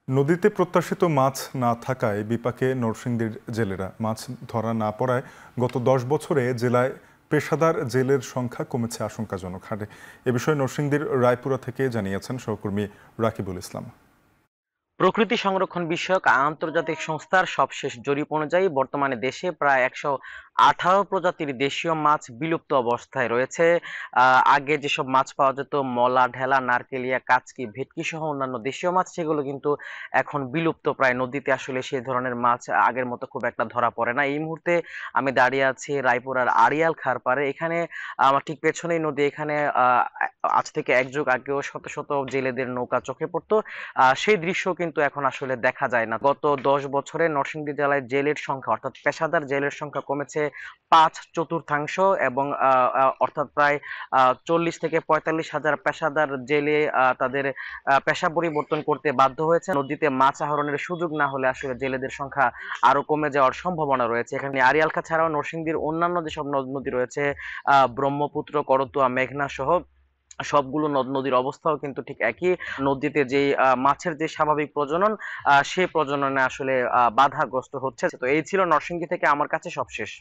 নদীতে প্রত্যাশিত মাছ না থাকায় বিপাকে নরসিংদীর জেলেরা। মাছ ধরা না পড়ায় গত ১০ বছরে জেলায় পেশাদার জেলের সংখ্যা কমেছে আশঙ্কাজনক হারে। এ বিষয়ে নরসিংদীর রায়পুরা থেকে জানিয়েছেন সহকর্মী রাকিবুল ইসলাম। প্রকৃতি সংরক্ষণ বিষয়ক আন্তর্জাতিক সংস্থার সবশেষ জরিপ অনুযায়ী বর্তমানে দেশে প্রায় ১১৮ প্রজাতির দেশীয় মাছ বিলুপ্ত অবস্থায় রয়েছে। আগে যেসব মাছ পাওয়া যেত মলা, ঢেলা, নারকেলিয়া, কাচকি, ভেটকি সহ অন্যান্য দেশীয় মাছ, সেগুলো কিন্তু এখন বিলুপ্ত প্রায়। নদীতে আসলে সেই ধরনের মাছ আগের মতো খুব একটা ধরা পড়ে না। এই মুহূর্তে আমি দাঁড়িয়ে আছি রায়পুরার আড়িয়াল খাঁর পাড়ে। এখানে আমার ঠিক পেছনেই নদী। এখানে আজ থেকে এক যুগ আগেও শত শত জেলেদের নৌকা চোখে পড়তো। সেই দৃশ্য কিন্তু এখন আসলে দেখা যায় না। গত ১০ বছরে নরসিংদী জেলায় জেলের সংখ্যা অর্থাৎ পেশাদার জেলের সংখ্যা কমেছে ৫/৪ এবং অর্থাৎ প্রায় ৪০ থেকে ৪৫ হাজার পেশাদার জেলে তাদের পেশা পরিবর্তন করতে বাধ্য হয়েছে। নদীতে মাছ আহরণের সুযোগ না হলে আসলে জেলেদের সংখ্যা আরো কমে যাওয়ার সম্ভাবনা রয়েছে। এখানে আড়িয়ালখা ছাড়াও নরসিংদীর অন্যান্য যেসব নদ নদী রয়েছে, ব্রহ্মপুত্র, করতোয়া, মেঘনা সহ সবগুলো নদ নদীর অবস্থাও কিন্তু ঠিক একই। নদীতে যে মাছের যে স্বাভাবিক প্রজনন, সেই প্রজননে আসলে বাধাগ্রস্ত হচ্ছে। তো এই ছিল নরসিংদী থেকে আমার কাছে সবশেষ।